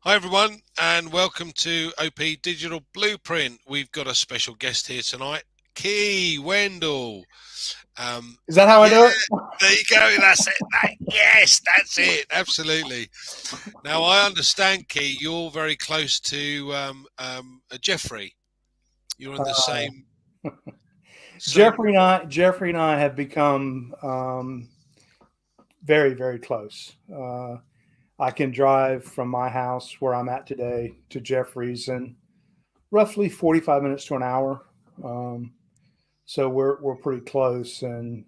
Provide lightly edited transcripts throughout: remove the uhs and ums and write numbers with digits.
Hi everyone, and welcome to OP Digital Blueprint. We've got a special guest here tonight, Wendell. Is that how I do it? There you go. That's it. Yes, that's it. Absolutely. Now I understand, Key, you're very close to Jeffrey. You're in the same. Jeffrey and I have become very, very close. I can drive from my house where I'm at today to Jeffrey's in roughly 45 minutes to an hour. Um, so we're pretty close, and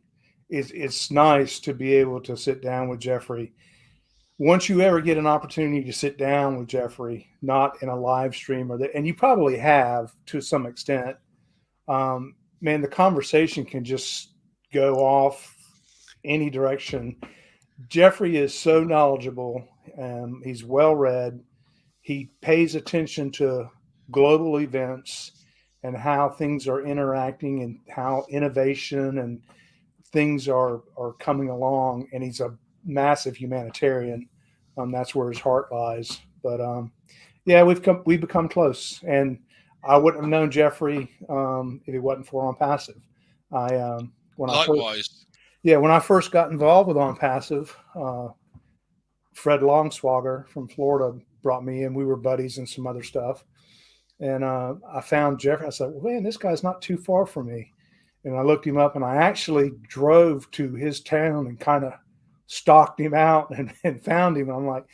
it's nice to be able to sit down with Jeffrey. Once you ever get an opportunity to sit down with Jeffrey, not in a live stream and you probably have to some extent, man, the conversation can just go off any direction. Jeffrey is so knowledgeable. He's well read. He pays attention to global events and how things are interacting and how innovation and things are coming along. And he's a massive humanitarian. That's where his heart lies. But yeah, we've become close, and I wouldn't have known Jeffrey if it wasn't for OnPassive. I when I first Likewise. when I first got involved with OnPassive, Fred Longswogger from Florida brought me in. We were buddies and some other stuff, and I found Jeffrey. I said, "Well, man, this guy's not too far from me." And I looked him up, and I actually drove to his town and kind of stalked him out and found him. And I'm like,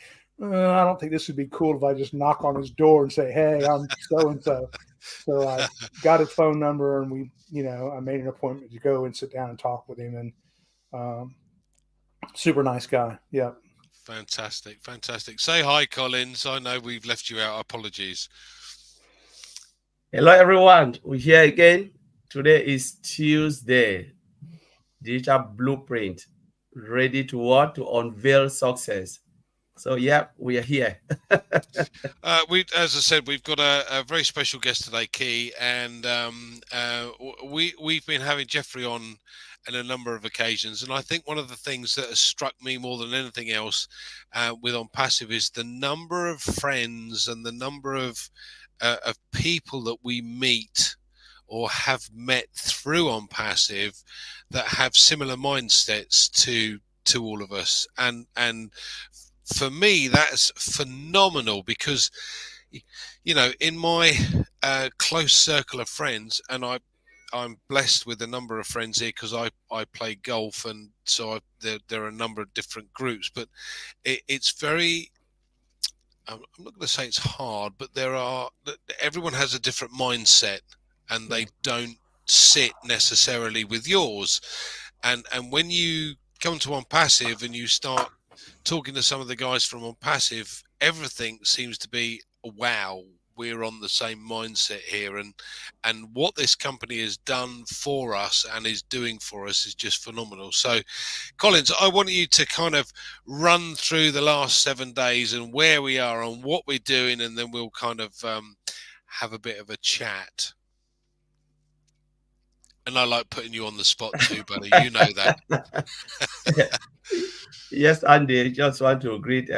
I don't think this would be cool if I just knock on his door and say, "Hey, I'm so and so." So I got his phone number, and I made an appointment to go and sit down and talk with him. And super nice guy. Yeah. Fantastic, fantastic. Say hi, Collins. I know we've left you out. Apologies. Hello, everyone. We're here again. Today is Tuesday. Digital Blueprint, ready to what? To unveil success. So, yeah, we are here. As I said, we've got a very special guest today, Key, and we've been having Jeffrey on a number of occasions, and I think one of the things that has struck me more than anything else with OnPassive is the number of friends and the number of people that we meet or have met through OnPassive that have similar mindsets to all of us, and for me that's phenomenal because in my close circle of friends, and I'm blessed with a number of friends here because I play golf, and so there are a number of different groups, but it's very, I'm not going to say it's hard, but everyone has a different mindset, and they don't sit necessarily with yours, and when you come to OnPassive and you start talking to some of the guys from OnPassive, everything seems to be, wow, we're on the same mindset here, and what this company has done for us and is doing for us is just phenomenal. So Collins, I want you to kind of run through the last 7 days and where we are and what we're doing, and then we'll kind of have a bit of a chat. And I like putting you on the spot too, buddy. You know that. Yes, Andy, just want to greet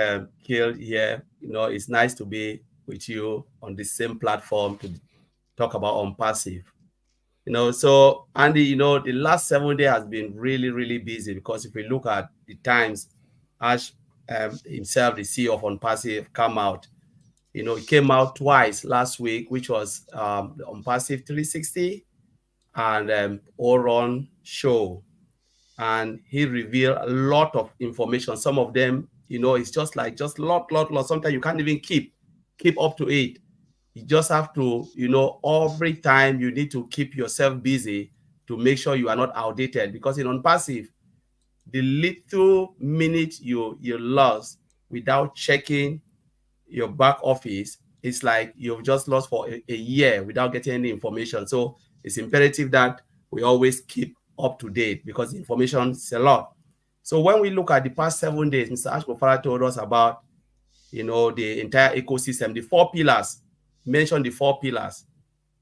Kiel here. It's nice to be with you on the same platform to talk about OnPassive. So Andy, the last 7 days has been really, really busy, because if we look at the times, Ash himself, the CEO of OnPassive, come out. He came out twice last week, which was the OnPassive 360 and Oron show. And he revealed a lot of information. Some of them, it's just lot. Sometimes you can't even keep up to it. You just have to, every time you need to keep yourself busy to make sure you are not outdated. Because in OnPassive, the little minute you lost without checking your back office, it's like you've just lost for a year without getting any information. So it's imperative that we always keep up to date, because information is a lot. So when we look at the past 7 days, Mr. Ashkofara told us about, the entire ecosystem, the 4 pillars, mentioned the 4 pillars,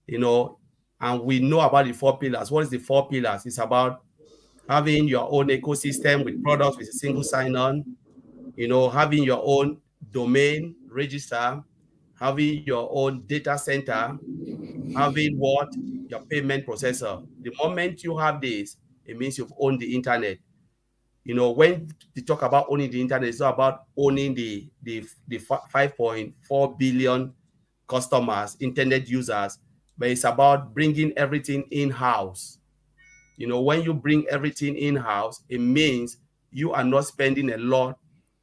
and we know about the 4 pillars. What is the 4 pillars? It's about having your own ecosystem with products with a single sign-on, having your own domain register, having your own data center, having what? Your payment processor. The moment you have this, it means you've owned the internet. You know, when they talk about owning the internet, it's not about owning the 5.4 billion customers, internet users, but it's about bringing everything in-house. You know, when you bring everything in-house, it means you are not spending a lot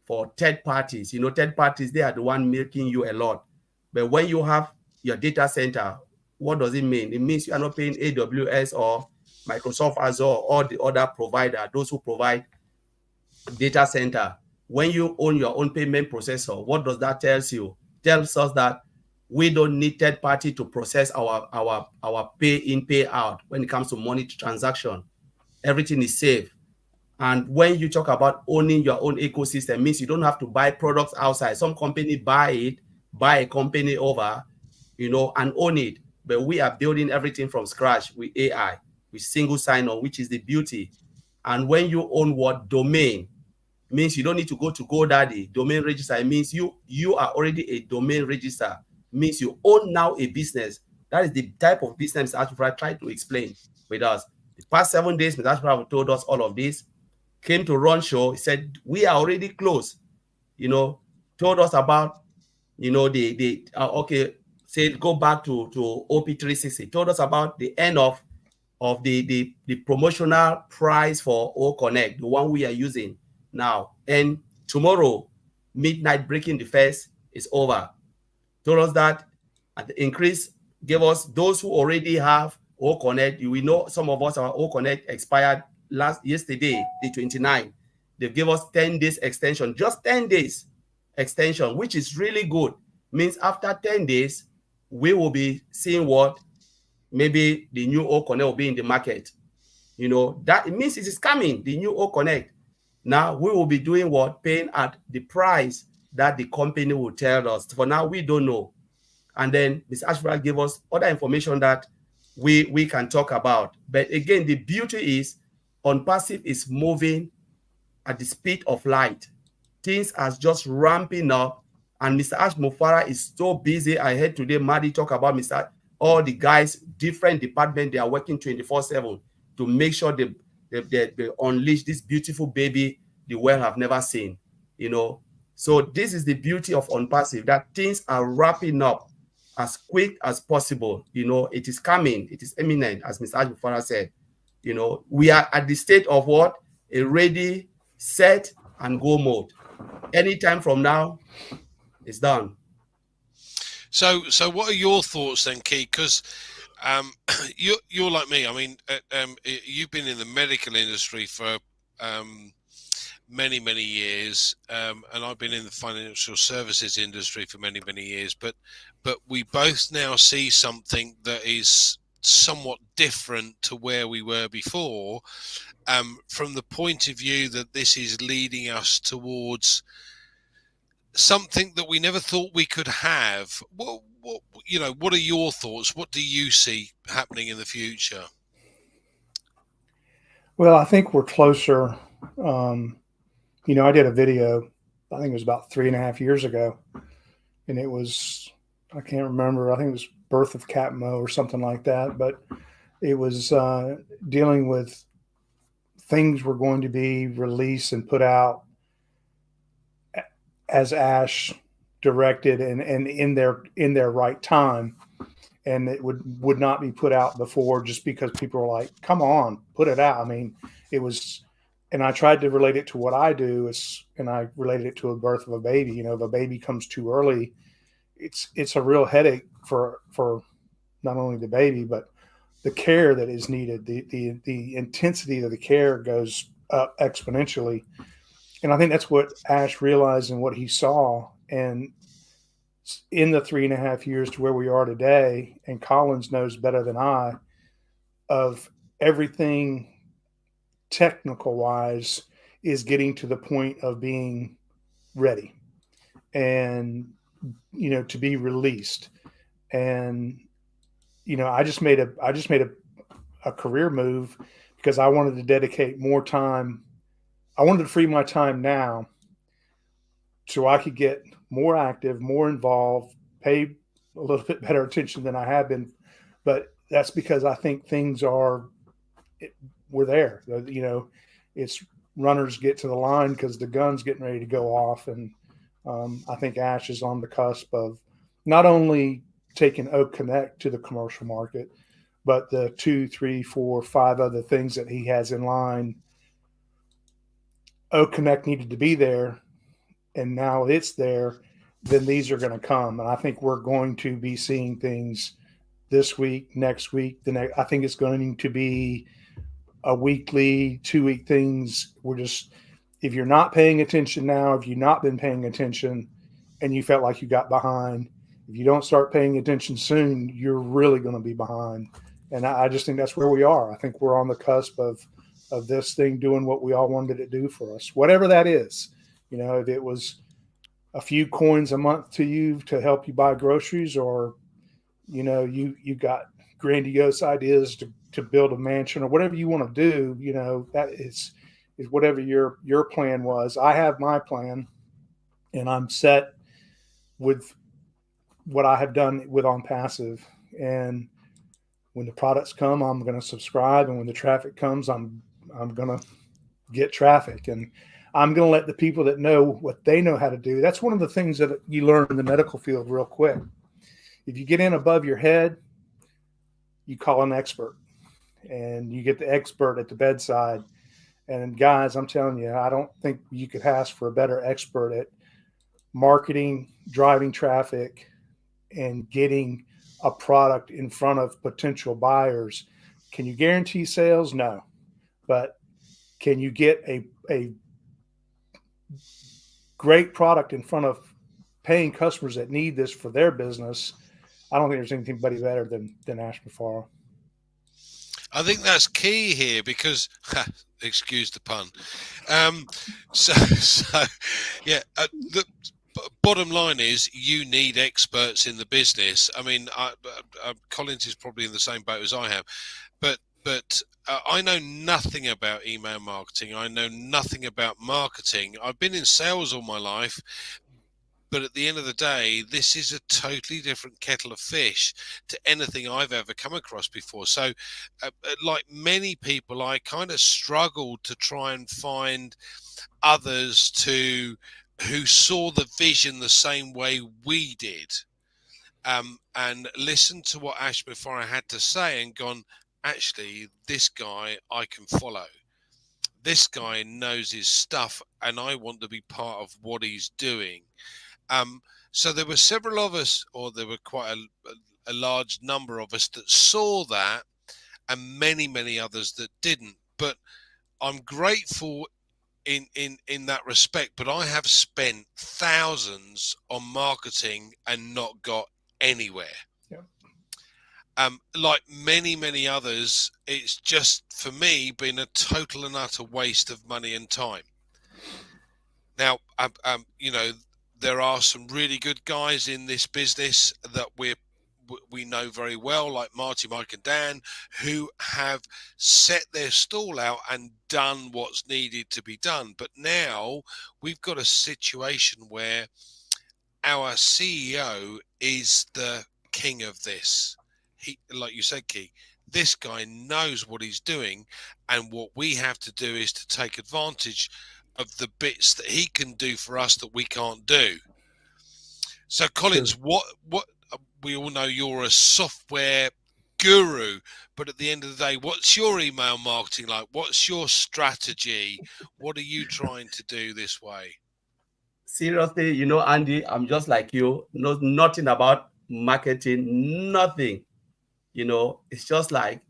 for third parties. You know, third parties, they are the one making you a lot. But when you have your data center, what does it mean? It means you are not paying AWS or Microsoft Azure or the other provider, those who provide data center. When you own your own payment processor, what does that tell you? Tells us that we don't need third party to process our pay in, pay out when it comes to money transaction. Everything is safe. And when you talk about owning your own ecosystem, means you don't have to buy products outside. Some company buy a company over, you know, and own it. But we are building everything from scratch with AI, with single sign-on, which is the beauty. And when you own what? Domain, means you don't need to go to GoDaddy. Domain register, it means you are already a domain register, means you own now a business. That is the type of business I tried to explain with us. The past 7 days, Mr. Ashford told us all of this, came to run show, he said, we are already close, you know, told us about, you know, okay, said go back to OP360, told us about the end of the promotional price for OConnect, the one we are using now. And tomorrow, midnight breaking the first is over. Told us that at the increase, gave us those who already have OConnect. You will know some of us, our OConnect expired yesterday, the 29th. They gave us 10 days extension, just 10 days extension, which is really good. Means after 10 days, we will be seeing what? Maybe the new OConnect will be in the market. You know, that it means it is coming, the new OConnect. Now we will be doing what? Paying at the price that the company will tell us. For now, we don't know. And then Ms. Ashford gave us other information that we can talk about. But again, the beauty is OnPassive is moving at the speed of light. Things are just ramping up. And Mr. Ash Mufara is so busy. I heard today Maddie talk about all the guys, different departments, they are working 24/7 to make sure they unleash this beautiful baby the world have never seen, you know. So this is the beauty of OnPassive, that things are wrapping up as quick as possible. You know, it is coming, it is imminent, as Mr. Ajufara said. You know, we are at the state of what? A ready, set, and go mode. Anytime from now, it's done. So what are your thoughts then, Keith? Because you're like me. I mean, you've been in the medical industry for many years, and I've been in the financial services industry for many years. But we both now see something that is somewhat different to where we were before, from the point of view that this is leading us towards something that we never thought we could have. What are your thoughts? What do you see happening in the future? Well, I think we're closer. You know, I did a video, I think it was about 3.5 years ago, and it was, I can't remember, I think it was Birth of Cat Mo or something like that, but it was dealing with things were going to be released and put out as Ash directed and in their right time, and it would not be put out before just because people were like, come on, put it out. I mean, it was, and I tried to relate it to what I do, and I related it to a birth of a baby. You know, if a baby comes too early, it's a real headache for not only the baby, but the care that is needed. The intensity of the care goes up exponentially. And I think that's what Ash realized and what he saw. And in the 3.5 years to where we are today, and Collins knows better than I, of everything technical wise is getting to the point of being ready and, you know, to be released. And, you know, I just made a career move because I wanted to dedicate more time. I wanted to free my time now so I could get more active, more involved, pay a little bit better attention than I have been. But that's because I think things we're there. You know, it's runners get to the line because the gun's getting ready to go off. And I think Ash is on the cusp of not only taking OConnect to the commercial market, but the 2, 3, 4, 5 other things that he has in line. OConnect needed to be there, and now it's there. Then these are going to come, and I think we're going to be seeing things this week, next week. I think it's going to be a weekly, 2-week things. If you're not paying attention now, if you've not been paying attention, and you felt like you got behind, if you don't start paying attention soon, you're really going to be behind. And I just think that's where we are. I think we're on the cusp of this thing doing what we all wanted it to do for us, whatever that is. You know, if it was a few coins a month to you to help you buy groceries, or, you know, you got grandiose ideas to build a mansion, or whatever you want to do, you know, that is whatever your plan was. I have my plan, and I'm set with what I have done with OnPassive. And when the products come, I'm going to subscribe, and when the traffic comes, I'm going to get traffic, and I'm going to let the people that know what they know how to do. That's one of the things that you learn in the medical field real quick. If you get in above your head, you call an expert, and you get the expert at the bedside. And guys, I'm telling you, I don't think you could ask for a better expert at marketing, driving traffic, and getting a product in front of potential buyers. Can you guarantee sales? No. But can you get a great product in front of paying customers that need this for their business? I don't think there's anybody better than Ash Mafaro. I think that's key here because, excuse the pun. Yeah, the bottom line is you need experts in the business. I mean, Collins is probably in the same boat as I have, but I know nothing about email marketing. I know nothing about marketing. I've been in sales all my life, but at the end of the day, this is a totally different kettle of fish to anything I've ever come across before. So, like many people, I kind of struggled to try and find others who saw the vision the same way we did, and listened to what Ash Mafaro had to say and gone, actually, this guy I can follow. This guy knows his stuff, and I want to be part of what he's doing. So there were several of us, or there were quite a large number of us that saw that, and many others that didn't. But I'm grateful in that respect. But I have spent thousands on marketing and not got anywhere. Yeah. Like many others, it's just for me been a total and utter waste of money and time. Now, you know, there are some really good guys in this business that we know very well, like Marty, Mike, and Dan, who have set their stall out and done what's needed to be done. But now we've got a situation where our CEO is the king of this. He, like you said, Key, this guy knows what he's doing, and what we have to do is to take advantage of the bits that he can do for us that we can't do. So, Collins, sure. What we all know you're a software guru, but at the end of the day, what's your email marketing like? What's your strategy? What are you trying to do this way? Seriously, you know, Andy, I'm just like you. Know nothing about marketing, nothing. You know, it's just like,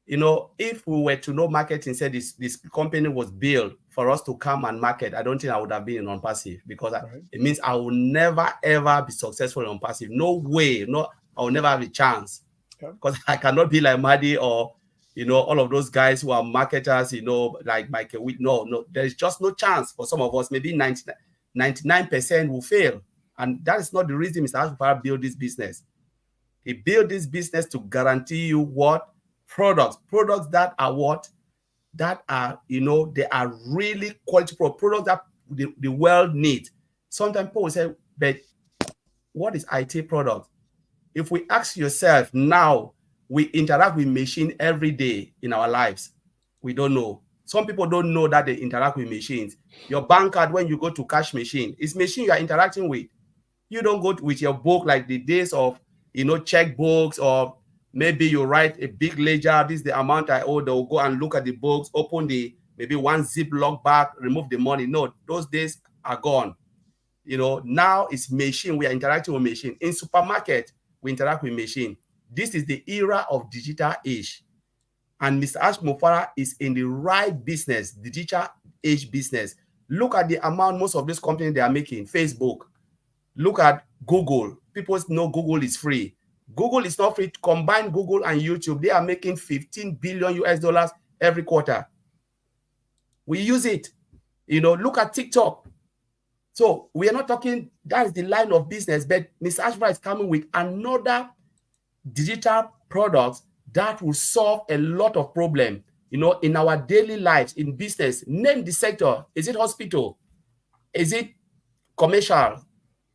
you know, if we were to know marketing, said this company was built for us to come and market, I don't think I would have been in OnPassive, because it means I will never, ever be successful in OnPassive. No way. No, I will never have a chance. Because I cannot be like Maddie or, you know, all of those guys who are marketers, you know, like Michael. No, there is just no chance for some of us. Maybe 99% will fail. And that is not the reason Mr. Ashfar built this business. He built this business to guarantee you what? Products that are what? That are, you know, they are really quality products that the world needs. sometimes people say, but what is IT product? If we ask yourself now, we interact with machine every day in our lives. We don't know. Some people don't know that they interact with machines. Your bank card, when you go to cash machine, it's machine you are interacting with. You don't go with your book like the days of, checkbooks, or maybe you write a big ledger. This is the amount I owe. They'll go and look at the books, open maybe one ziploc bag, remove the money. No, those days are gone. Now it's machine. We are interacting with machine. In supermarket, we interact with machine. This is the era of digital age. And Mr. Ash Mofara is in the right business, digital age business. Look at the amount most of these companies they are making. Facebook. Look at Google. People know Google is free. Google is not free. Combine Google and YouTube, they are making 15 billion US dollars every quarter. We use it. Look at TikTok. So we are not talking, that is the line of business, but Mr. Ashford is coming with another digital product that will solve a lot of problems, in our daily lives, in business. Name the sector. Is it hospital? Is it commercial?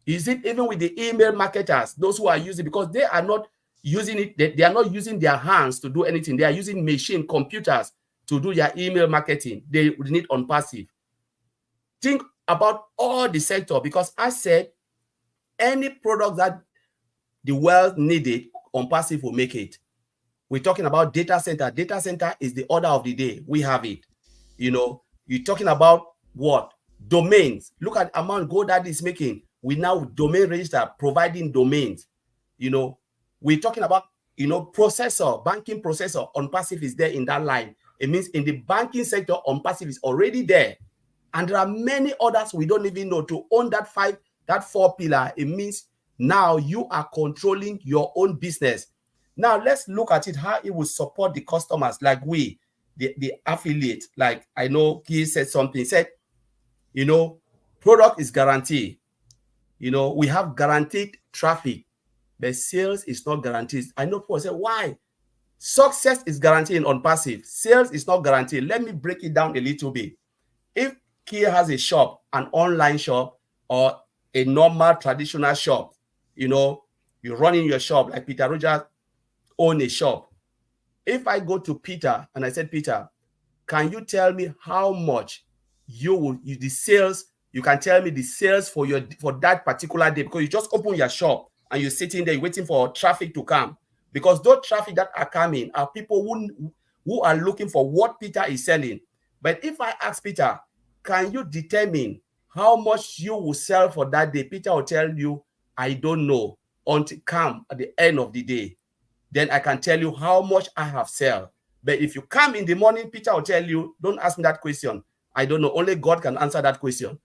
Is it even with the email marketers, those who are using, because they are not using it, they are not using their hands to do anything. They are using machine computers to do their email marketing. They need OnPassive. Think about all the sector, because I said any product that the world needed, OnPassive will make it. We're talking about data center. Data center is the order of the day. We have it. You're talking about what? Domains. Look at the amount GoDaddy is making. We now domain register, providing domains. We're talking about, processor, banking processor. OnPassive is there in that line. It means in the banking sector, OnPassive is already there. And there are many others we don't even know. To own that 4 pillar, it means now you are controlling your own business. Now let's look at it, how it will support the customers, like we, the affiliate. Like I know he said something, he said, product is guaranteed. We have guaranteed traffic, but sales is not guaranteed. I know people say, why? Success is guaranteed on passive. Sales is not guaranteed. Let me break it down a little bit. If Kia has a shop, an online shop, or a normal traditional shop, you're running your shop, like Peter Rogers own a shop. If I go to Peter and I said, Peter, can you tell me how much the sales, you can tell me the sales for that particular day, because you just open your shop and you're sitting there waiting for traffic to come, because those traffic that are coming are people who are looking for what Peter is selling. But if I ask Peter, can you determine how much you will sell for that day? Peter will tell you, I don't know, until come at the end of the day. Then I can tell you how much I have sold. But if you come in the morning, Peter will tell you, don't ask me that question. I don't know. Only God can answer that question.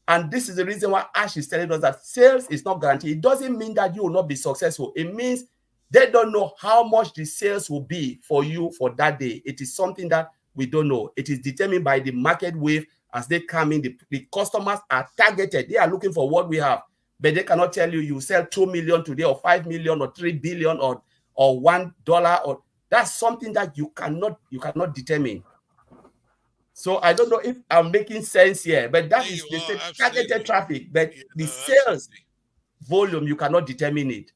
And this is the reason why Ash is telling us that sales is not guaranteed. It doesn't mean that you will not be successful. It means they don't know how much the sales will be for you for that day. It is something that we don't know. It is determined by the market wave as they come in. The customers are targeted. They are looking for what we have. But they cannot tell you sell 2 million today, or 5 million, or 3 billion, or $1, or that's something that you cannot determine. So I don't know if I'm making sense here, but that is the targeted traffic. But the sales volume, you cannot determine it.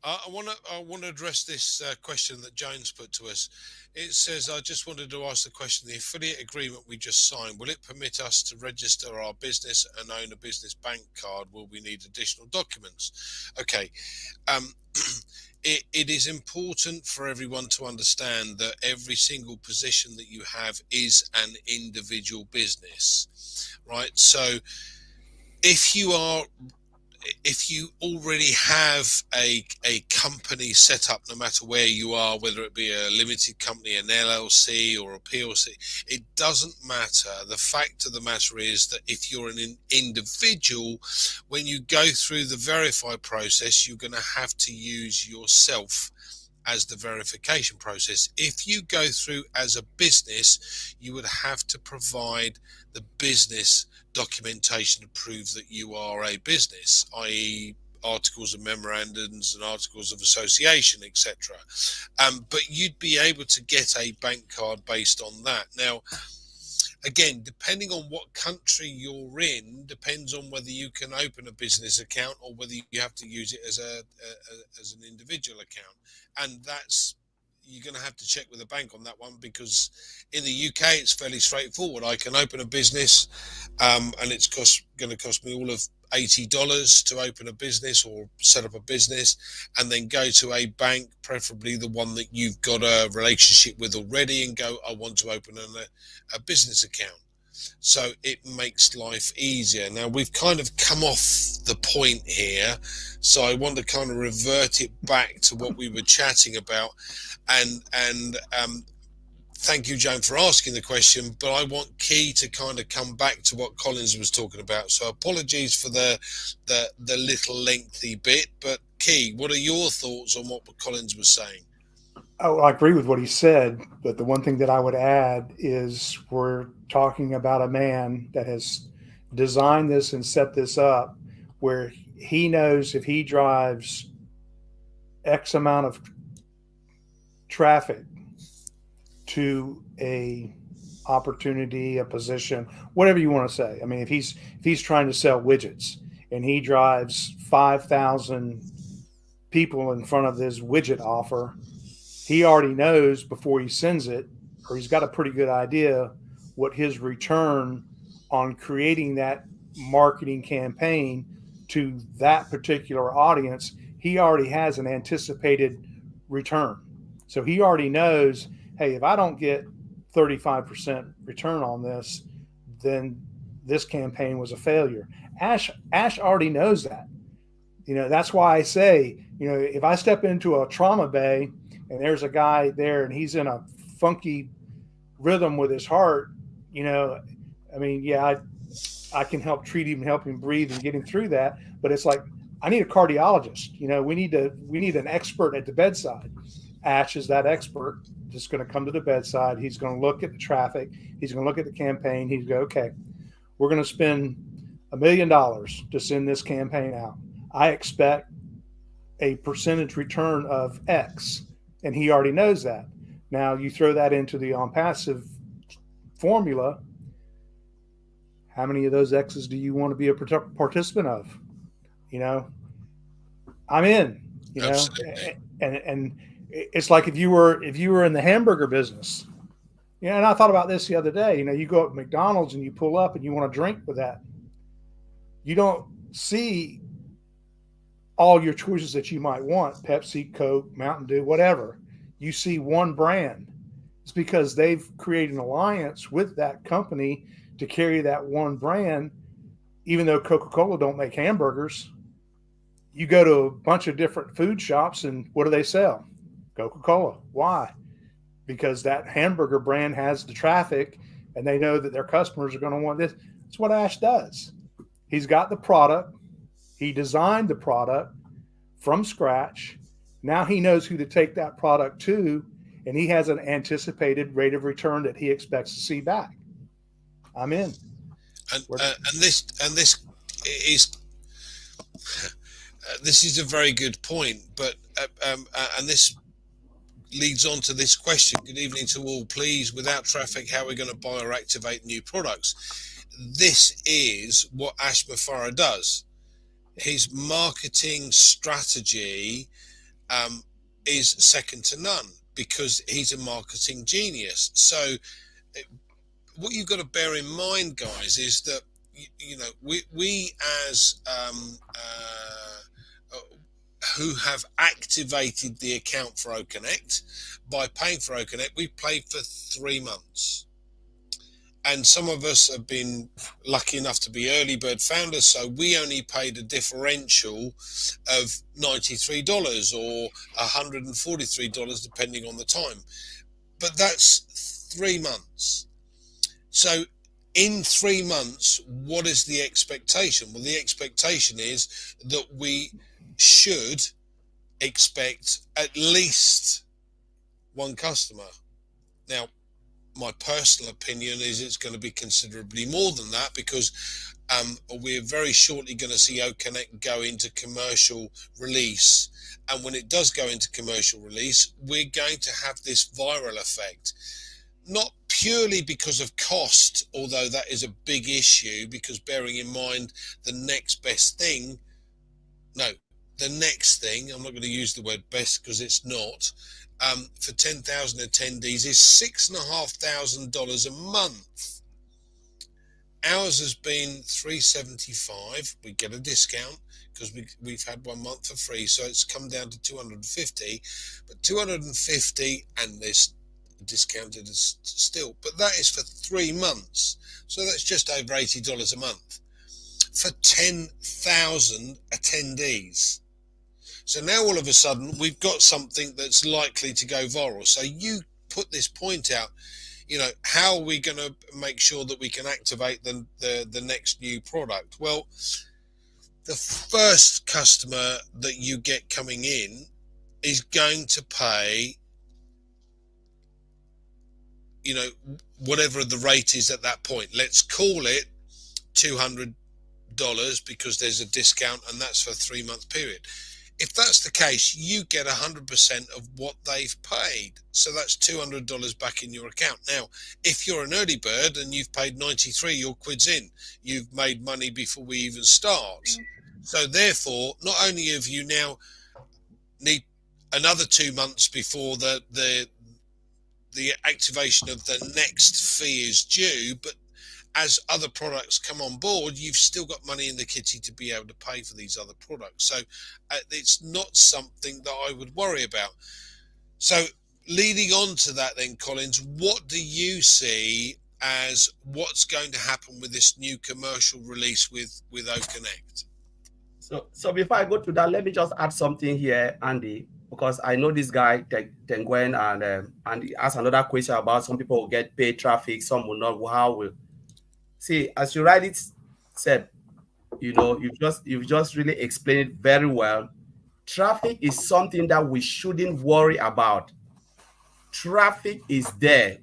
I want to address this question that Jones put to us. It says, I just wanted to ask the question, the affiliate agreement we just signed, will it permit us to register our business and own a business bank card? Will we need additional documents? Okay. It is important for everyone to understand that every single position that you have is an individual business, right? So if you already have a company set up, no matter where you are, whether it be a limited company, an LLC, or a PLC, it doesn't matter. The fact of the matter is that if you're an individual, when you go through the verify process, you're going to have to use yourself as the verification process. If you go through as a business, you would have to provide the business documentation to prove that you are a business, i.e. articles of memorandums and articles of association, etc. But you'd be able to get a bank card based on that. Now, again, depending on what country you're in, depends on whether you can open a business account or whether you have to use it as as an individual account, and that's, you're going to have to check with the bank on that one, because in the UK it's fairly straightforward. I can open a business, and it's going to cost me all of $80 to open a business or set up a business, and then go to a bank, preferably the one that you've got a relationship with already, and go, I want to open a business account. So it makes life easier. Now we've kind of come off the point here, so I want to kind of revert it back to what we were chatting about, and thank you, Joan, for asking the question, but I want Key to kind of come back to what Collins was talking about. So apologies for the little lengthy bit, but Key, what are your thoughts on what Collins was saying? Oh, I agree with what he said, but the one thing that I would add is we're talking about a man that has designed this and set this up where he knows if he drives X amount of traffic to a opportunity, a position, whatever you want to say. I mean, if he's trying to sell widgets and he drives 5,000 people in front of this widget offer, he already knows before he sends it, or he's got a pretty good idea what his return on creating that marketing campaign to that particular audience, he already has an anticipated return. So he already knows, hey, if I don't get 35% return on this, then this campaign was a failure. Ash already knows that. You know, that's why I say, you know, if I step into a trauma bay and there's a guy there and he's in a funky rhythm with his heart, you know, I mean, yeah, I can help treat him, help him breathe and get him through that. But it's like, I need a cardiologist. You know, we need an expert at the bedside. Ash is that expert, just going to come to the bedside. He's going to look at the traffic. He's going to look at the campaign. He's going to go, okay, we're going to spend $1 million to send this campaign out. I expect a percentage return of X, and he already knows that. Now you throw that into the OnPassive formula. How many of those X's do you want to be a participant of? You know, I'm in. You know, absolutely. And it's like if you were in the hamburger business. You know, and I thought about this the other day. You know, you go up to McDonald's and you pull up and you want to drink with that. You don't see all your choices that you might want, Pepsi, Coke, Mountain Dew, whatever. You see one brand. It's because they've created an alliance with that company to carry that one brand, even though Coca-Cola don't make hamburgers. You go to a bunch of different food shops and what do they sell? Coca-Cola. Why? Because that hamburger brand has the traffic and they know that their customers are going to want this. That's what Ash does. He's got the product. He designed the product from scratch. Now he knows who to take that product to, and he has an anticipated rate of return that he expects to see back. I'm in. And this is a very good point, but and this leads on to this question. Good evening to all. Please, without traffic, how are we going to buy or activate new products? This is what Ash Mafara does. His marketing strategy is second to none because he's a marketing genius. So what you've got to bear in mind, guys, is that, you know, we as who have activated the account for OConnect, by paying for OConnect, we've paid for 3 months. And some of us have been lucky enough to be early bird founders, so we only paid a differential of $93 or $143, depending on the time. But that's 3 months. So in 3 months, what is the expectation? Well, the expectation is that we should expect at least one customer. Now, my personal opinion is it's going to be considerably more than that, because we're very shortly going to see OConnect go into commercial release. And when it does go into commercial release, we're going to have this viral effect. Not purely because of cost, although that is a big issue, because bearing in mind the next best thing, the next thing, I'm not going to use the word best because it's not, for 10,000 attendees is $6,500 a month. Ours has been $375. We get a discount because we've had 1 month for free, so it's come down to $250. But $250, and this discounted as still, but that is for 3 months, so that's just over $80 a month for 10,000 attendees. So now all of a sudden we've got something that's likely to go viral. So you put this point out, how are we going to make sure that we can activate the next new product? Well, the first customer that you get coming in is going to pay, whatever the rate is at that point. Let's call it $200 because there's a discount, and that's for a 3-month period. If that's the case, you get 100% of what they've paid. So that's $200 back in your account. Now, if you're an early bird and you've paid 93, your quid's in. You've made money before we even start. So therefore, not only have you now need another 2 months before the activation of the next fee is due, but as other products come on board, you've still got money in the kitty to be able to pay for these other products. So it's not something that I would worry about. So leading on to that then, Collins, what do you see as what's going to happen with this new commercial release with OConnect? So before I go to that, let me just add something here, Andy, because I know this guy, Tengwen, and he asked another question about some people will get paid traffic, some will not. How will... See, as you write it, Seb, you've just really explained it very well. Traffic is something that we shouldn't worry about. Traffic is there.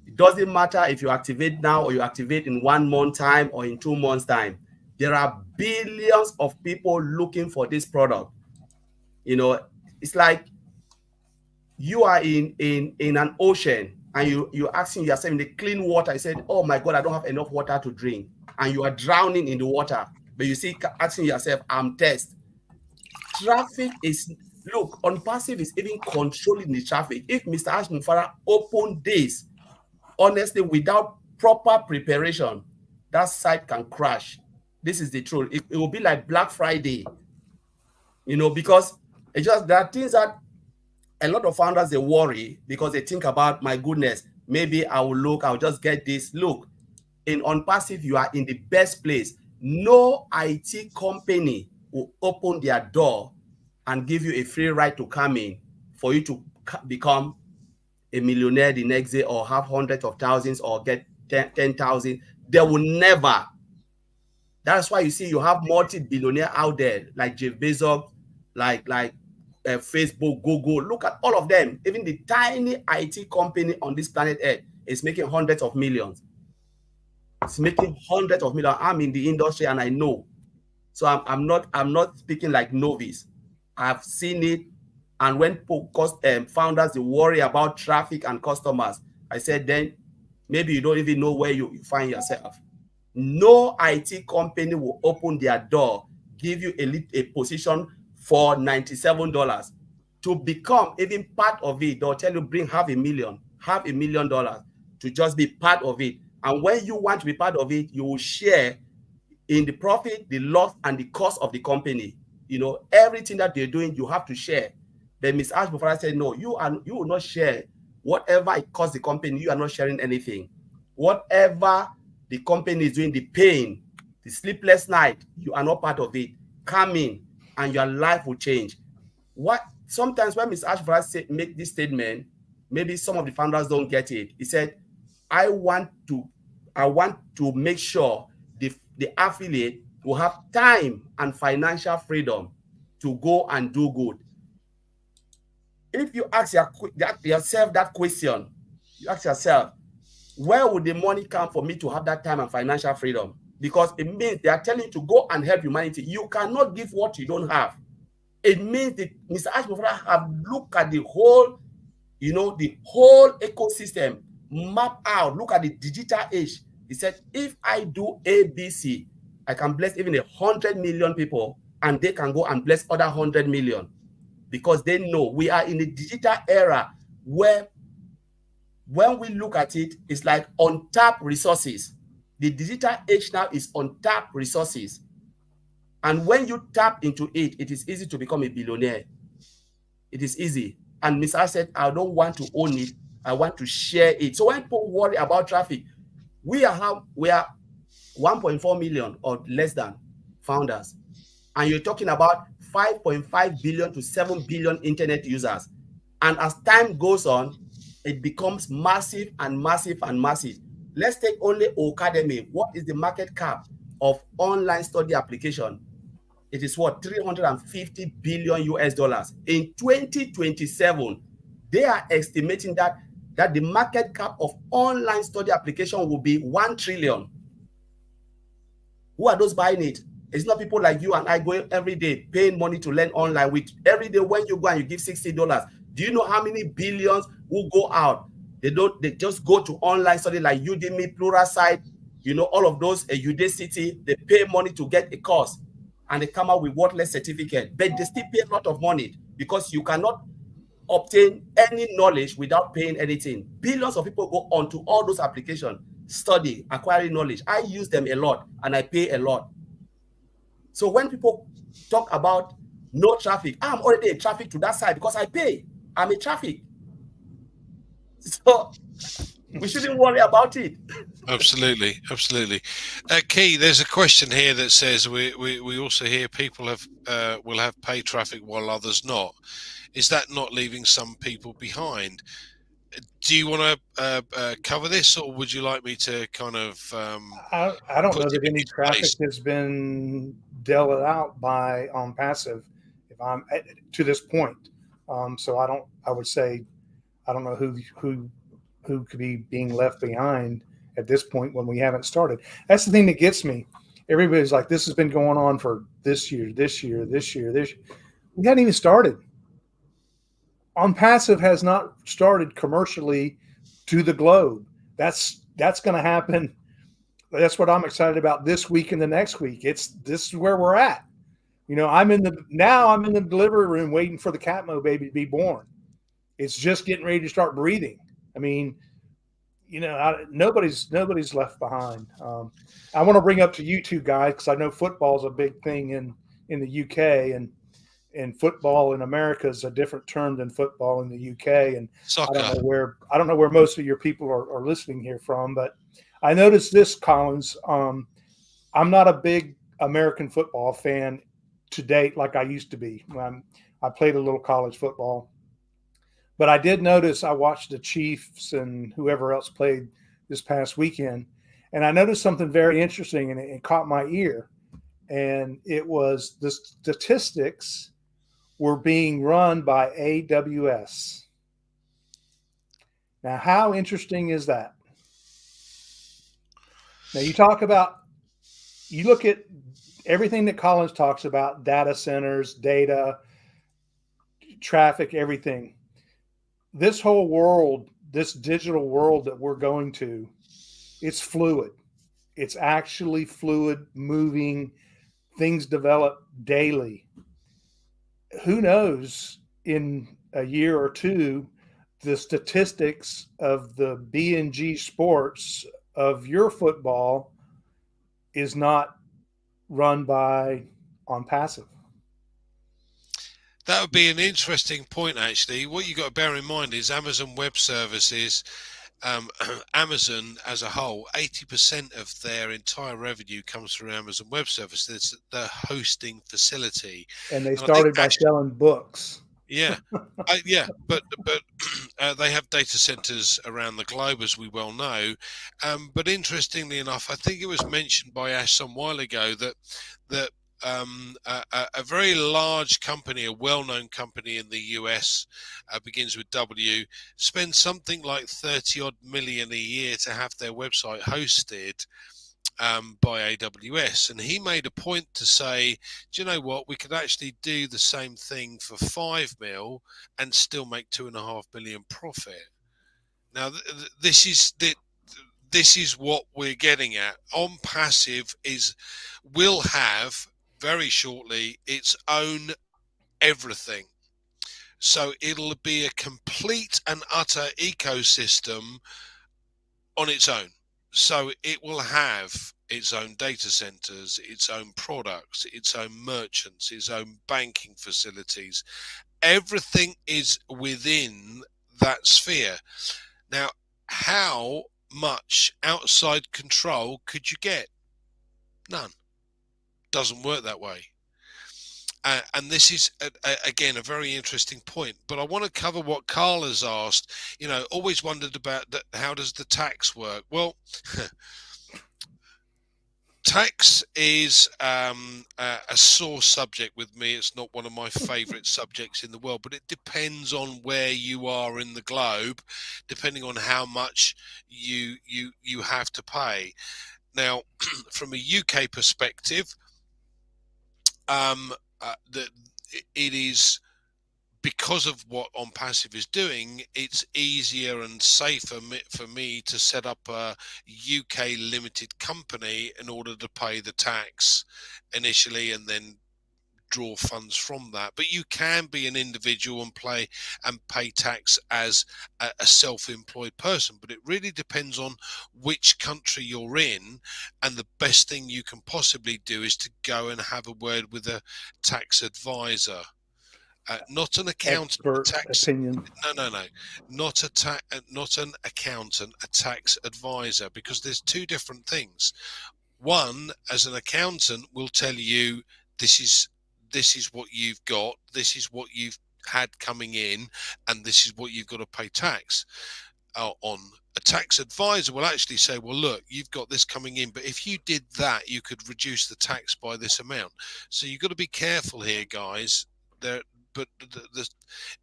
It doesn't matter if you activate now or you activate in 1 month time or in 2 months time. There are billions of people looking for this product. It's like you are in an ocean, and you're asking yourself in the clean water. You said, oh my God, I don't have enough water to drink. And you are drowning in the water. But you see, asking yourself, I'm thirsty. Traffic is, look, OnPassive is even controlling the traffic. If Mr. Ash Mufara opened this, honestly, without proper preparation, that site can crash. This is the truth. It will be like Black Friday, because it's just, there are things that a lot of founders, they worry because they think about, my goodness, maybe I'll just get this. Look, in OnPassive, you are in the best place. No IT company will open their door and give you a free ride to come in for you to become a millionaire the next day, or have hundreds of thousands, or get 10,000. They will never. That's why you see you have multi-billionaire out there like Jeff Bezos, like Facebook, Google. Look at all of them. Even the tiny IT company on this planet Earth is making hundreds of millions. It's making hundreds of millions. I'm in the industry and I know. So I'm not speaking like novice. I've seen it. And when founders, they worry about traffic and customers, I said, then maybe you don't even know where you find yourself. No IT company will open their door, give you a position for $97 to become even part of it. They'll tell you, bring $500,000 to just be part of it. And when you want to be part of it, you will share in the profit, the loss, and the cost of the company. Everything that they're doing, you have to share. Then Ms. Ash before I said, no, you will not share. Whatever it costs the company, you are not sharing anything. Whatever the company is doing, the pain, the sleepless night, you are not part of it. Come in and your life will change. Sometimes when Ms. Ash make this statement, maybe some of the founders don't get it. He said, I want to make sure the affiliate will have time and financial freedom to go and do good. If you ask yourself that question, you ask yourself, where would the money come for me to have that time and financial freedom? Because it means they are telling you to go and help humanity. You cannot give what you don't have. It means that Mr. Ash Mufara have looked at the whole, the whole ecosystem, map out, look at the digital age. He said, if I do ABC, I can bless even 100 million people, and they can go and bless other 100 million, because they know we are in a digital era where, when we look at it, it's like untapped resources. The digital age now is untapped resources. And when you tap into it, it is easy to become a billionaire. It is easy. And Mr. said, I don't want to own it. I want to share it. So when people worry about traffic, we are 1.4 million or less than founders. And you're talking about 5.5 billion to 7 billion internet users. And as time goes on, it becomes massive and massive and massive. Let's take only Academy. What is the market cap of online study application? It is what, 350 billion US dollars. In 2027, they are estimating that the market cap of online study application will be 1 trillion. Who are those buying it? It's not people like you and I going every day paying money to learn online. With every day when you go and you give $60, do you know how many billions will go out? They just go to online study like Udemy, Pluralsight, all of those, Udacity. They pay money to get a course, and they come out with worthless certificate, but they still pay a lot of money, because you cannot obtain any knowledge without paying anything. Billions of people go onto all those applications, study, acquiring knowledge. I use them a lot, and I pay a lot. So when people talk about no traffic, I'm already a traffic to that side because I pay. I'm a traffic. So we shouldn't worry about it. Absolutely, absolutely. Key, there's a question here that says we also hear people will have paid traffic while others not. Is that not leaving some people behind? Do you want to cover this, or would you like me to kind of? I don't know that any traffic has been dealt out by OnPassive, if I'm to this point. So I would say I don't know who could be being left behind at this point when we haven't started. That's the thing that gets me. Everybody's like, this has been going on for this year. We hadn't even started. OnPassive has not started commercially to the globe. That's going to happen. That's what I'm excited about this week and the next week. This is where we're at. I'm in the delivery room waiting for the Catmo baby to be born. It's just getting ready to start breathing. I mean, nobody's left behind. I want to bring up to you two guys, because I know football is a big thing in the UK, and football in America is a different term than football in the UK. And soccer. I don't know where most of your people are listening here from, but I noticed this, Collins. I'm not a big American football fan to date like I used to be. I played a little college football. But I did notice, I watched the Chiefs and whoever else played this past weekend, and I noticed something very interesting, and it caught my ear. And it was the statistics were being run by AWS. Now, how interesting is that? Now, you look at everything that Collins talks about, data centers, data, traffic, everything. This whole world, this digital world that we're going to, it's fluid. It's actually fluid, moving. Things develop daily. Who knows, in a year or two, the statistics of the B&G sports of your football is not run by OnPassive. That would be an interesting point, actually. What you got to bear in mind is Amazon Web Services, Amazon as a whole, 80% of their entire revenue comes through Amazon Web Services, the hosting facility. And they started by selling books. Yeah, but they have data centers around the globe, as we well know. But interestingly enough, I think it was mentioned by Ash some while ago that a very large company, a well-known company in the US, begins with W, spends something like 30 odd million a year to have their website hosted by AWS. And he made a point to say, do you know what, we could actually do the same thing for 5 mil and still make 2.5 million profit. Now, this is what we're getting at. OnPassive will have very shortly its own everything. So it'll be a complete and utter ecosystem on its own. So it will have its own data centers, its own products, its own merchants, its own banking facilities. Everything is within that sphere. Now, how much outside control could you get? None. Doesn't work that way. And this is, again, a very interesting point. But I want to cover what Carl has asked. Always wondered about how does the tax work? Well, tax is a sore subject with me. It's not one of my favorite subjects in the world, but it depends on where you are in the globe, depending on how much you have to pay. Now, from a UK perspective, it is, because of what OnPassive is doing, it's easier and safer for me to set up a UK limited company in order to pay the tax initially and then draw funds from that. But you can be an individual and pay tax as a self-employed person, but it really depends on which country you're in, and the best thing you can possibly do is to go and have a word with a tax advisor. Not an accountant. Opinion. No. Not an accountant, a tax advisor, because there's two different things. One, as an accountant, will tell you this is what you've got, this is what you've had coming in, and this is what you've got to pay tax on. A tax advisor will actually say, well, look, you've got this coming in, but if you did that, you could reduce the tax by this amount. So you've got to be careful here, guys. But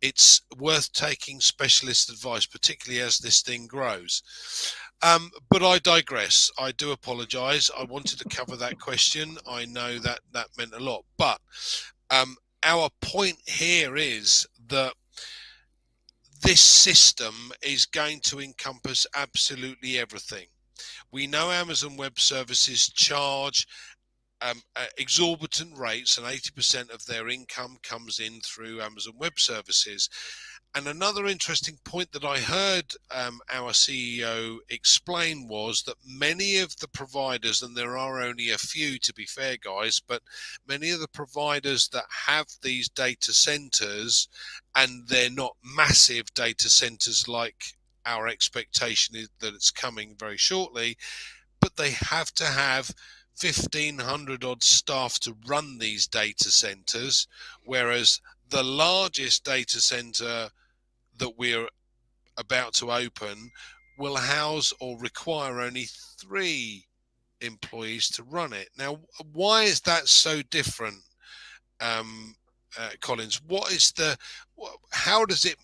it's worth taking specialist advice, particularly as this thing grows. But I digress. I do apologize. I wanted to cover that question. I know that meant a lot. But our point here is that this system is going to encompass absolutely everything. We know Amazon Web Services charge exorbitant rates, and 80% of their income comes in through Amazon Web Services. And another interesting point that I heard our CEO explain was that many of the providers, and there are only a few to be fair, guys, but many of the providers that have these data centers, and they're not massive data centers like our expectation is that it's coming very shortly, but they have to have 1,500 odd staff to run these data centers, whereas the largest data center that we're about to open will house or require only 3 employees to run it. Now, why is that so different, Collins? How does it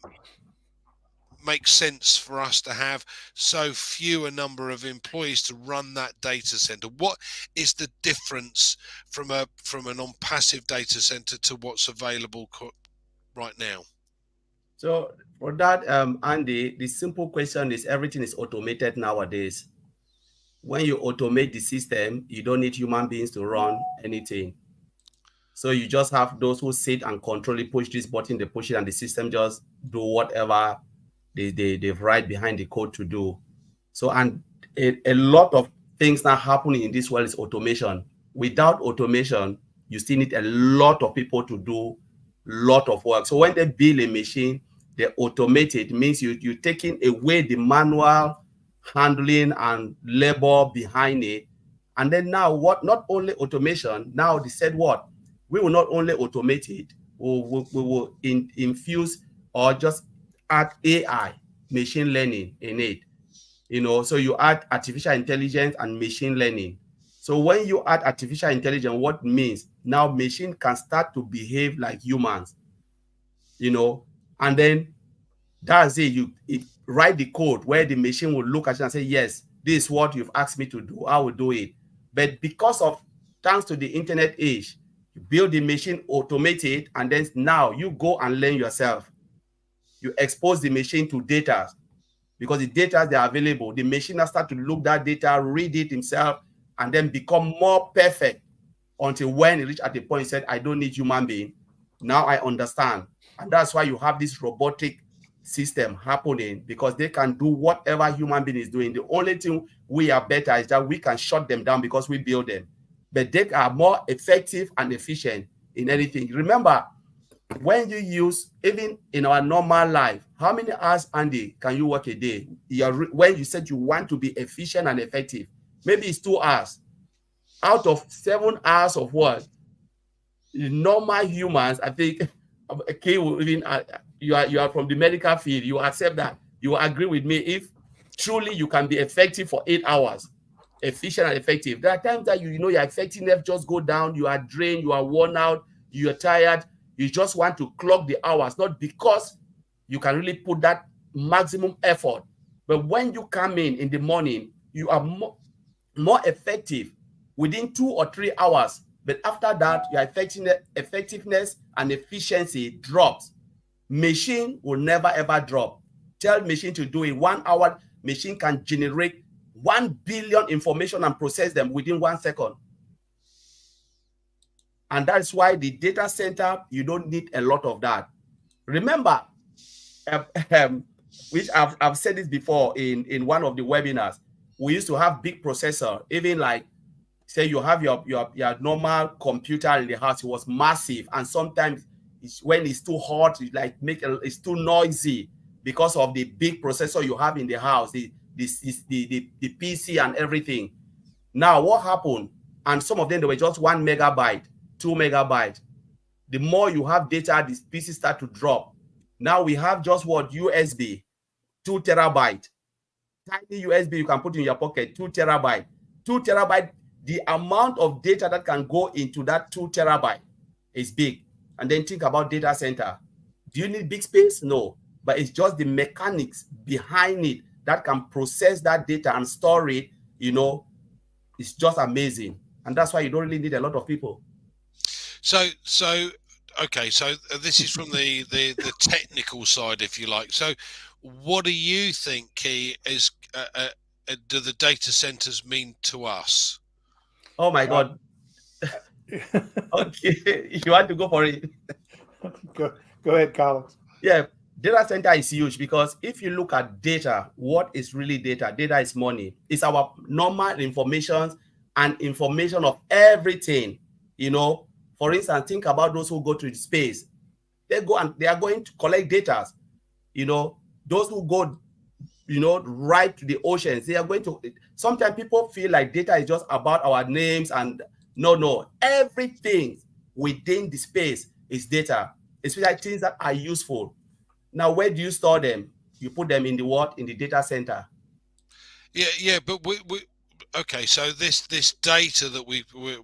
make sense for us to have so few a number of employees to run that data center? What is the difference from an OnPassive data center to what's available right now? So for that, Andy, the simple question is everything is automated nowadays. When you automate the system, you don't need human beings to run anything. So you just have those who sit and control it, push this button, they push it, and the system just do whatever they write behind the code to do. So, and a lot of things now happening in this world is automation. Without automation, you still need a lot of people to do a lot of work. So when they build a machine, they automate it. It means you're taking away the manual handling and labor behind it. And then now what, not only automation, now they said what? We will not only automate it, we will infuse or just add AI, machine learning in it. So you add artificial intelligence and machine learning. So when you add artificial intelligence, what means now machine can start to behave like humans, and then that's it. You write the code where the machine will look at you and say, yes, this is what you've asked me to do. I will do it. But because of, thanks to the internet age, you build the machine, automate it, and then now you go and learn yourself. You expose the machine to data. because the data they are available. The machine has start to look that data, read it himself, and then become more perfect until when it reached at a point he said, I don't need human being. Now I understand. And that's why you have this robotic system happening, because they can do whatever human being is doing. The only thing we are better is that we can shut them down because we build them. But they are more effective and efficient in anything. Remember, when you use, even in our normal life, how many hours, Andy, can you work a day? When you said you want to be efficient and effective, maybe it's 2 hours. Out of 7 hours of work, normal humans, I think, okay, even you are from the medical field, you accept that, you agree with me. If truly you can be effective for 8 hours, efficient and effective, there are times that you know your effectiveness just go down, you are drained, you are worn out, you are tired, you just want to clock the hours, not because you can really put that maximum effort. But when you come in the morning, you are more effective within 2 or 3 hours. But after that, your effectiveness and efficiency drops. Machine will never ever drop. Tell machine to do it 1 hour, machine can generate 1 billion information and process them within 1 second. And that's why the data center, you don't need a lot of that. Remember, which I've said this before in one of the webinars, we used to have big processor, even like, say you have your normal computer in the house, it was massive, and sometimes when it's too hot, it's too noisy because of the big processor you have in the house, the PC and everything. Now what happened? And some of them, they were just 1 megabyte, 2 megabytes. The more you have data, these PCs start to drop. Now we have just what? USB, 2 terabyte. Tiny USB you can put in your pocket, 2 terabyte. 2 terabyte, the amount of data that can go into that 2 terabyte is big. And then think about data center. Do you need big space? No. But it's just the mechanics behind it that can process that data and store it, it's just amazing. And that's why you don't really need a lot of people. So okay, so this is from the technical side, if you like. So what do you think, Key, is do the data centers mean to us? Oh my God. Okay, you want to go for it? Go ahead, Collins. Yeah, data center is huge, because if you look at data, what is really data? Data is money. It's our normal information and information of everything. For instance, think about those who go to space. They go and they are going to collect data. Those who go, right to the oceans, they are going to. Sometimes people feel like data is just about our names, and no. Everything within the space is data, especially things that are useful. Now, where do you store them? You put them in the what? In the data center. Yeah, but we okay. So this data that we're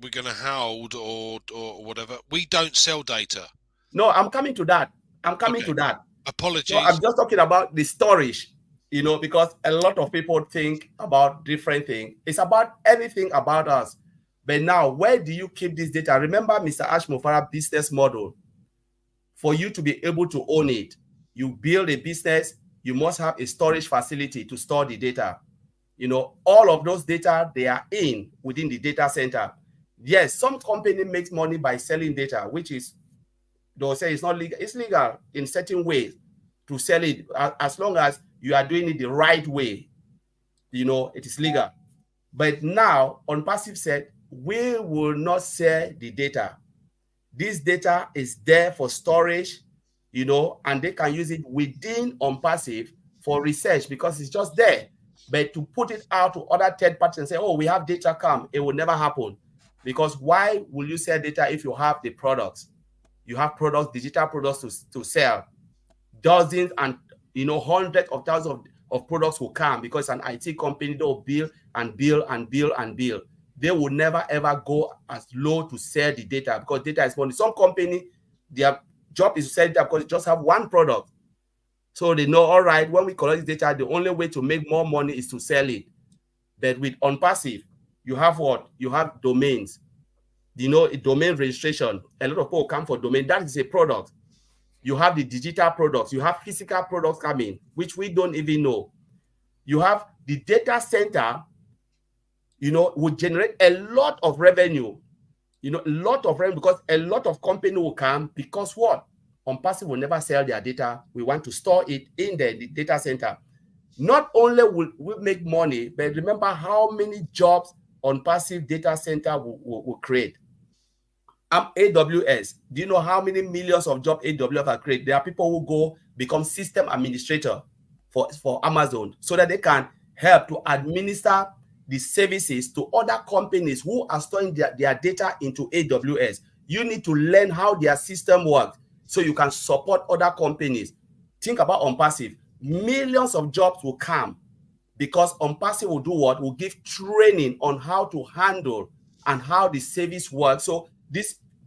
going to hold or whatever, we don't sell data. No, I'm coming to that. To that. Apologies. So I'm just talking about the storage. Because a lot of people think about different things. It's about everything about us. But now, where do you keep this data? Remember Mr. Ashmofara's business model. For you to be able to own it, you build a business, you must have a storage facility to store the data. All of those data, they are within the data center. Yes, some company makes money by selling data, which is, they'll say it's not legal. It's legal in certain ways to sell it, as long as you are doing it the right way. It is legal. But now, OnPassive said, we will not sell the data. This data is there for storage, and they can use it within OnPassive for research, because it's just there. But to put it out to other third parties and say, oh, we have data, it will never happen. Because why will you sell data if you have the products? You have products, digital products to sell. Dozens and hundreds of thousands of products will come, because an IT company, they'll build and build and build and build. They will never ever go as low to sell the data, because data is money. Some company, their job is to sell data because they just have one product. So they know, all right, when we collect data, the only way to make more money is to sell it. But with OnPassive, you have what? You have domains. A domain registration. A lot of people come for domain. That is a product. You have the digital products. You have physical products coming, which we don't even know. you have the data center, would generate a lot of revenue, a lot of revenue, because a lot of company will come, because what? OnPassive will never sell their data. We want to store it in the data center. Not only will we make money, but remember how many jobs OnPassive data center will create. AWS, do you know how many millions of jobs AWS have created? There are people who go become system administrator for Amazon, so that they can help to administer the services to other companies who are storing their data into AWS. You need to learn how their system works so you can support other companies. Think about OnPassive. Millions of jobs will come because OnPassive will do what? Will give training on how to handle and how the service works. So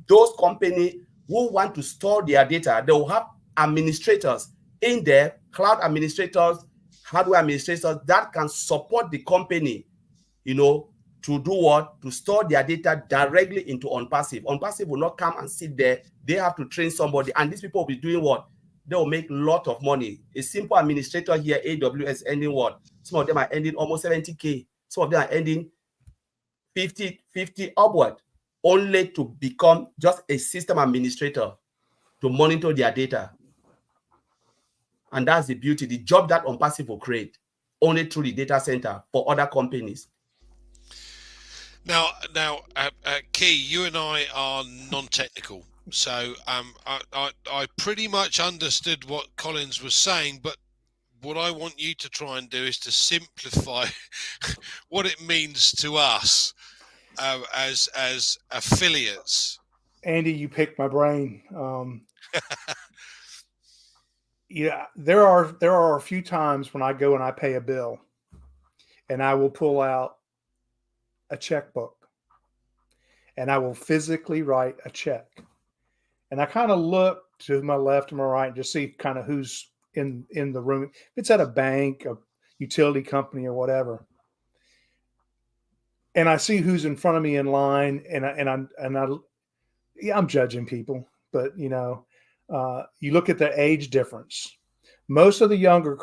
those companies who want to store their data, they will have administrators in there, cloud administrators, hardware administrators that can support the company, to do what? To store their data directly into OnPassive. OnPassive will not come and sit there. They have to train somebody, and these people will be doing what? They will make a lot of money. A simple administrator here, AWS, ending what? Some of them are ending almost 70K. Some of them are ending 50 upward, only to become just a system administrator to monitor their data. And that's the beauty, the job that OnPassive will create, only through the data center for other companies. Now, Key, you and I are non-technical, so I pretty much understood what Collins was saying, but what I want you to try and do is to simplify what it means to us as affiliates. Andy, you picked my brain. Yeah, there are a few times when I go and I pay a bill, and I will pull out a checkbook, and I will physically write a check, and I kind of look to my left and my right and just see kind of who's in the room. If it's at a bank, a utility company, or whatever, and I see who's in front of me in line, and I'm judging people, but you look at the age difference. Most of the younger,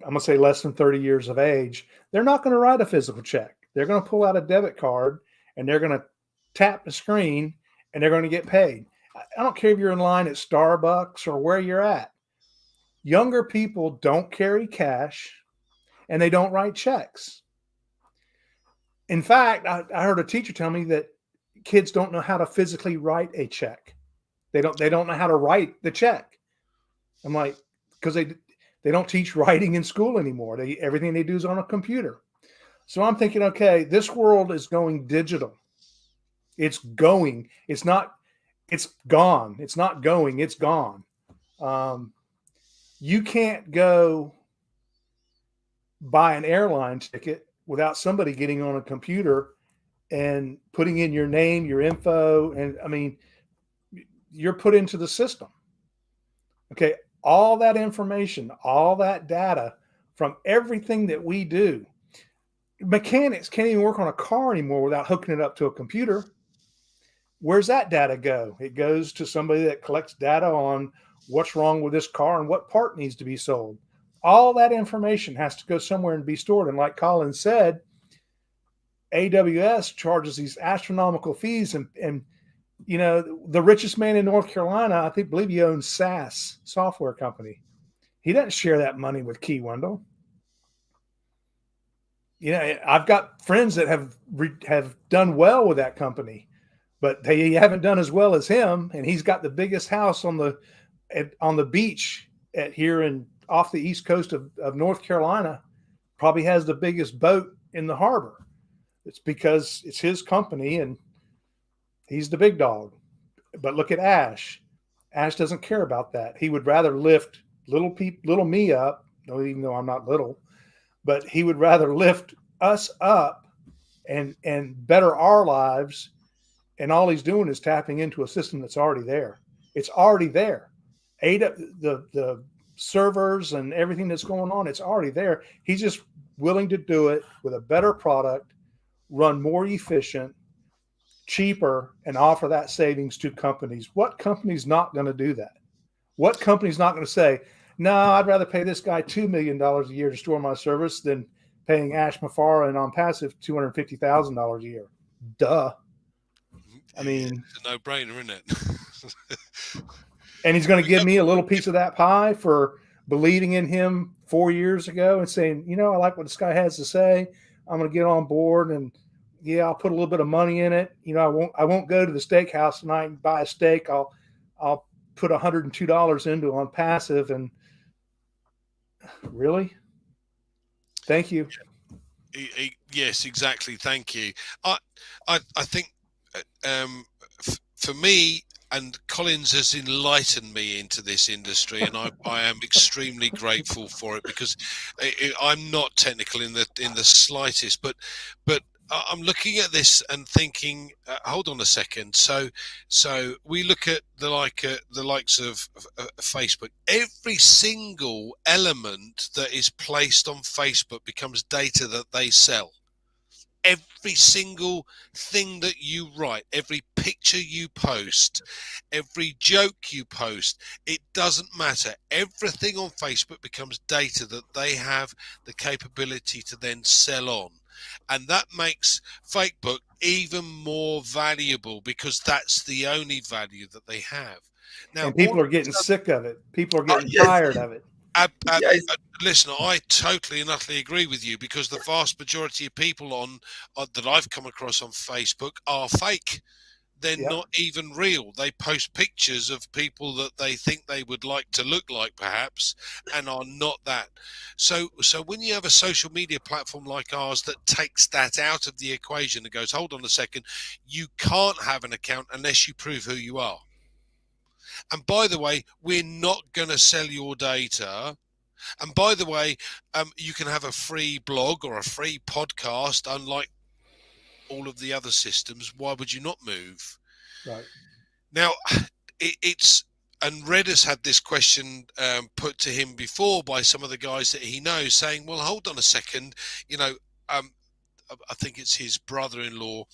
I'm going to say less than 30 years of age, they're not going to write a physical check. They're going to pull out a debit card, and they're going to tap the screen, and they're going to get paid. I don't care if you're in line at Starbucks or where you're at. Younger people don't carry cash, and they don't write checks. In fact, I heard a teacher tell me that kids don't know how to physically write a check. They don't know how to write the check. I'm like, because they don't teach writing in school anymore. Everything they do is on a computer. So I'm thinking, okay, this world is going digital. It's going. It's not. It's gone. It's not going. It's gone. You can't go buy an airline ticket without somebody getting on a computer and putting in your name, your info, and I mean, you're put into the system. Okay, all that information, all that data from everything that we do. Mechanics can't even work on a car anymore without hooking it up to a computer. Where's that data go? It goes to somebody that collects data on what's wrong with this car and what part needs to be sold. All that information has to go somewhere and be stored. And like Colin said, AWS charges these astronomical fees, and the richest man in North Carolina, I believe he owns SAS software company. He doesn't share that money with Key, Wendell. I've got friends that have done well with that company, but they haven't done as well as him. And he's got the biggest house on the beach off the east coast of North Carolina. Probably has the biggest boat in the harbor. It's because it's his company and he's the big dog. But look at Ash. Ash doesn't care about that. He would rather lift little me up, even though I'm not little, but he would rather lift us up and better our lives. And all he's doing is tapping into a system that's already there. It's already there. The servers and everything that's going on, it's already there. He's just willing to do it with a better product, run more efficient, cheaper, and offer that savings to companies. What company's not going to do that? What company's not going to say, No, I'd rather pay this guy $2 million a year to store my service than paying Ash Mafara and OnPassive $250,000 a year. Duh. I mean, it's a no-brainer, isn't it? and he's going to give me a little piece of that pie for believing in him 4 years ago and saying, you know, I like what this guy has to say. I'm going to get on board, and yeah, I'll put a little bit of money in it. You know, I won't go to the steakhouse tonight and buy a steak. I'll put $102 into OnPassive, and really, thank you. Yes, exactly. Thank you. I think for me, and Collins has enlightened me into this industry, and I am extremely grateful for it, because I'm not technical in the slightest, but I'm looking at this and thinking, hold on a second. So we look at the likes of Facebook. Every single element that is placed on Facebook becomes data that they sell. Every single thing that you write, every picture you post, every joke you post, it doesn't matter. Everything on Facebook becomes data that they have the capability to then sell on. And that makes Facebook even more valuable, because that's the only value that they have. Now, and people are getting sick of it. People are getting yes. tired of it. Yes. Listen, I totally and utterly agree with you, because the vast majority of people that I've come across on Facebook are fake. They're not even real. They post pictures of people that they think they would like to look like, perhaps, and are not that. So when you have a social media platform like ours that takes that out of the equation and goes, hold on a second, you can't have an account unless you prove who you are. And by the way, we're not going to sell your data. And by the way, you can have a free blog or a free podcast, unlike all of the other systems. Why would you not move? Right. Now, and Red has had this question put to him before by some of the guys that he knows, saying, well, hold on a second, you know, I think it's his brother-in-law,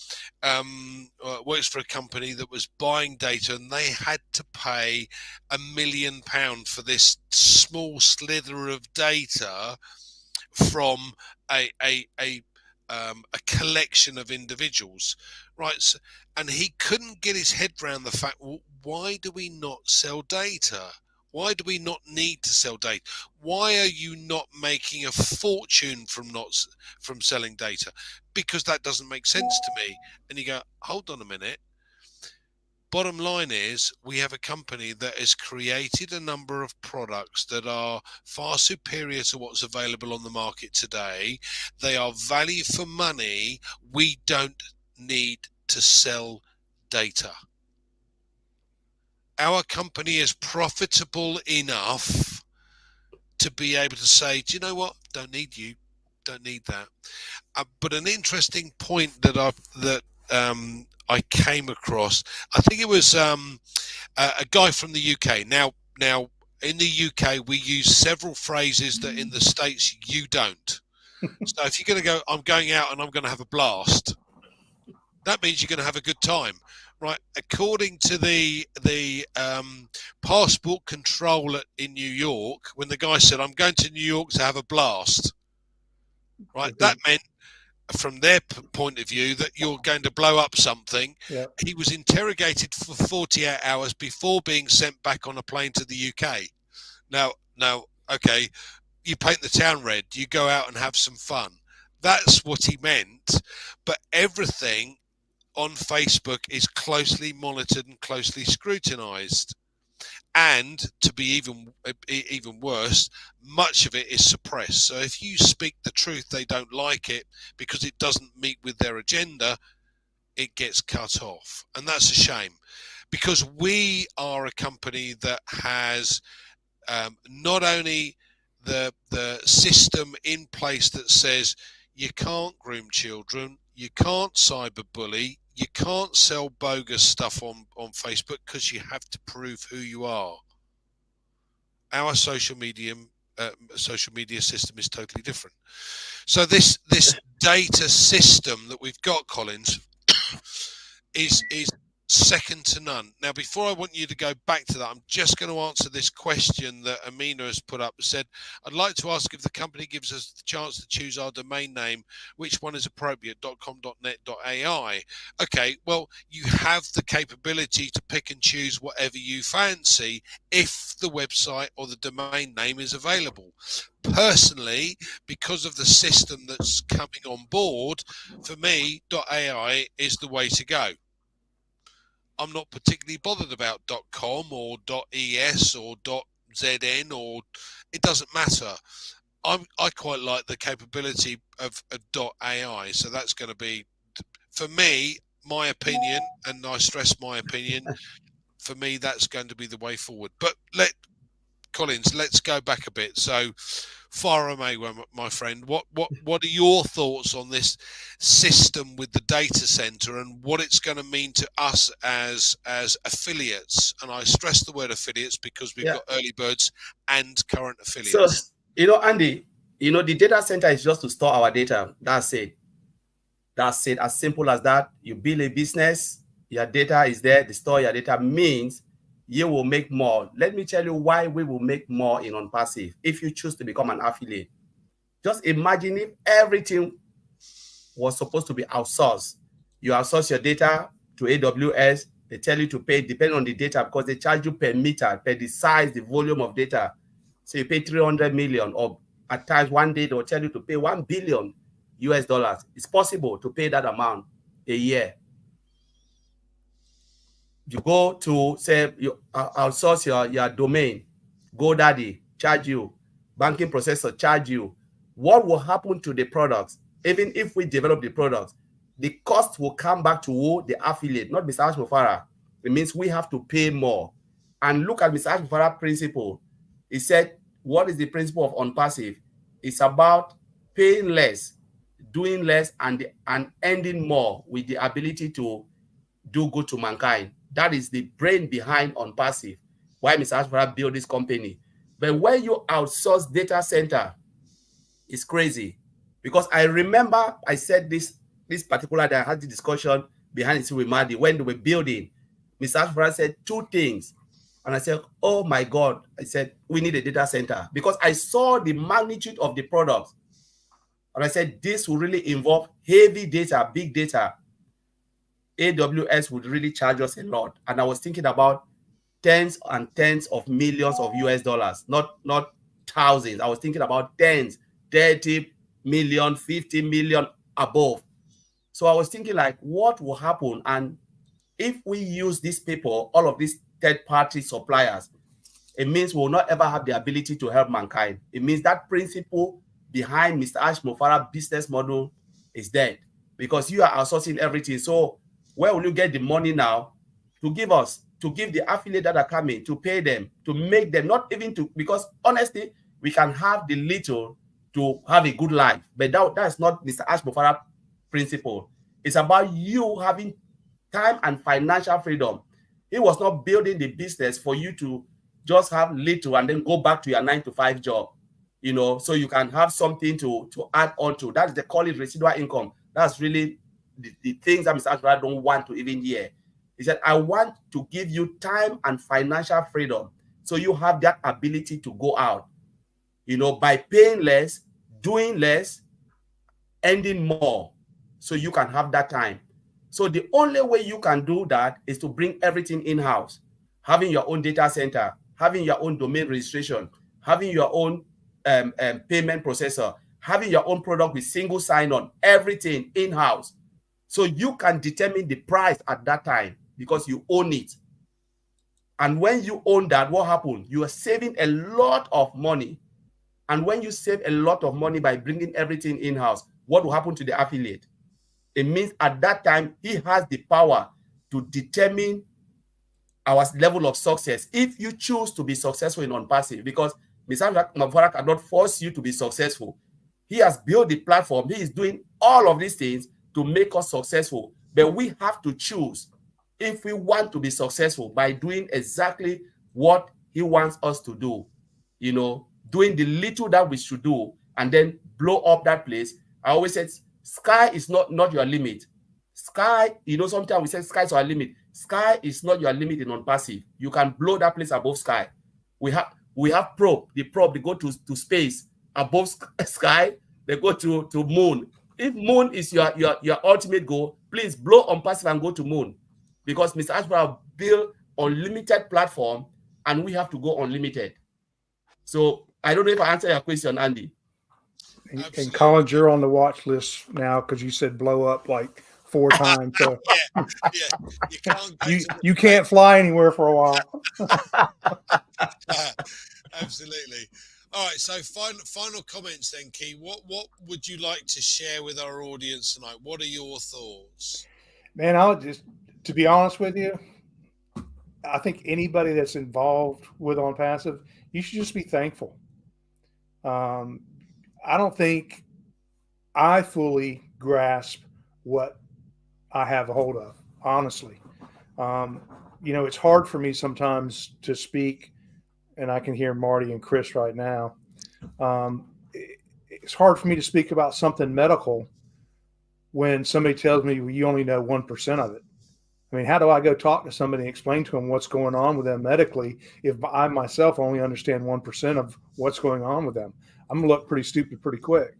works for a company that was buying data, and they had to pay £1 million for this small slither of data from a collection of individuals, right? So, and he couldn't get his head around the fact, well, why do we not sell data? Why do we not need to sell data? Why are you not making a fortune from selling data? Because that doesn't make sense to me. And you go, hold on a minute. Bottom line is, we have a company that has created a number of products that are far superior to what's available on the market today. They are value for money. We don't need to sell data. Our company is profitable enough to be able to say, do you know what? Don't need you. Don't need that. But an interesting point that I came across, I think it was a guy from the UK. Now in the UK, we use several phrases that in the States you don't. So if you're going to go, I'm going out and I'm going to have a blast, that means you're going to have a good time. Right, according to the passport control in New York, when the guy said, I'm going to New York to have a blast, right, that meant, from their point of view, that you're going to blow up something. Yeah. He was interrogated for 48 hours before being sent back on a plane to the UK. Now, okay, you paint the town red, you go out and have some fun. That's what he meant. But everything on Facebook is closely monitored and closely scrutinized. And to be even worse, much of it is suppressed. So if you speak the truth, they don't like it because it doesn't meet with their agenda. It gets cut off, and that's a shame, because we are a company that has not only the system in place that says you can't groom children, you can't cyberbully, you can't sell bogus stuff on Facebook because you have to prove who you are. Our social media system is totally different. So this data system that we've got, Collins, is second to none. Now, before I want you to go back to that, I'm just going to answer this question that Amina has put up. Said, I'd like to ask if the company gives us the chance to choose our domain name, which one is appropriate, .com, .net, .ai. Okay, well, you have the capability to pick and choose whatever you fancy if the website or the domain name is available. Personally, because of the system that's coming on board, for me, .ai is the way to go. I'm not particularly bothered about .com or .es or .zn, or it doesn't matter. I quite like the capability of .ai, so that's going to be, for me, my opinion, and I stress my opinion, for me that's going to be the way forward. But Collins, let's go back a bit. So, far away, my friend. What are your thoughts on this system with the data center and what it's going to mean to us as affiliates? And I stress the word affiliates because we've got early birds and current affiliates. So, Andy, the data center is just to store our data. That's it. That's it. As simple as that. You build a business, your data is there. The store your data means you will make more. Let me tell you why we will make more in OnPassive if you choose to become an affiliate. Just imagine if everything was supposed to be outsourced. You outsource your data to AWS. They tell you to pay depending on the data because they charge you per meter, per the size, the volume of data. So you pay 300 million, or at times one day they'll tell you to pay $1 billion US dollars. It's possible to pay that amount a year. You go to, say, you outsource your domain, GoDaddy, charge you, banking processor, charge you. What will happen to the products? Even if we develop the products, the cost will come back to who? The affiliate, not Mr. Ashmofara. It means we have to pay more. And look at Mr. Ashmofara's principle. He said, what is the principle of OnPassive? It's about paying less, doing less, and ending more with the ability to do good to mankind. That is the brain behind OnPassive, why Mr. Ashfara built this company. But when you outsource data center, it's crazy. Because I remember I said this particular day, I had the discussion behind the scene with Madi when they were building. Mr. Ashfara said two things. And I said, oh my God. I said, we need a data center. Because I saw the magnitude of the products. And I said, this will really involve heavy data, big data. AWS would really charge us a lot. And I was thinking about tens and tens of millions of US dollars, not thousands. I was thinking about tens, 30 million, 50 million above. So I was thinking like, what will happen? And if we use these people, all of these third-party suppliers, it means we will not ever have the ability to help mankind. It means that principle behind Mr. Ashmofara's business model is dead because you are outsourcing everything. So where will you get the money now to give the affiliate that are coming, to pay them, to make them, not even to, because honestly, we can have the little to have a good life. But that's not Mr. Ashmofara's principle. It's about you having time and financial freedom. He was not building the business for you to just have little and then go back to your 9-to-5 job, so you can have something to add on to. That's they call it residual income. That's really the things that Mr. Ashfara don't want to even hear. He said, I want to give you time and financial freedom so you have that ability to go out, by paying less, doing less, ending more, so you can have that time. So the only way you can do that is to bring everything in-house, having your own data center, having your own domain registration, having your own payment processor, having your own product with single sign-on, everything in-house. So you can determine the price at that time because you own it. And when you own that, what happens? You are saving a lot of money. And when you save a lot of money by bringing everything in-house, what will happen to the affiliate? It means at that time, he has the power to determine our level of success. If you choose to be successful in OnPassive, because Mr. Ashmofara cannot force you to be successful. He has built the platform. He is doing all of these things to make us successful. But we have to choose if we want to be successful by doing exactly what he wants us to do, doing the little that we should do and then blow up that place. I always said, sky is not your limit. Sky, sometimes we say sky is our limit. Sky is not your limit in OnPassive. You can blow that place above sky. We have probe. The probe, they go to space above sky. They go to moon. If moon is your ultimate goal, please blow OnPassive and go to moon, because Mr. Ashbrook built unlimited platform, and we have to go unlimited. So I don't know if I answer your question, Andy. And Collins, you're on the watch list now because you said blow up like 4 times. So you can't fly anywhere for a while. Absolutely. All right. So final comments then, Key. What would you like to share with our audience tonight? What are your thoughts? Man, to be honest with you, I think anybody that's involved with OnPassive, you should just be thankful. I don't think I fully grasp what I have a hold of, honestly. It's hard for me sometimes to speak, and I can hear Marty and Chris right now. It's hard for me to speak about something medical when somebody tells me, well, you only know 1% of it. I mean, how do I go talk to somebody and explain to them what's going on with them medically if I myself only understand 1% of what's going on with them? I'm going to look pretty stupid pretty quick.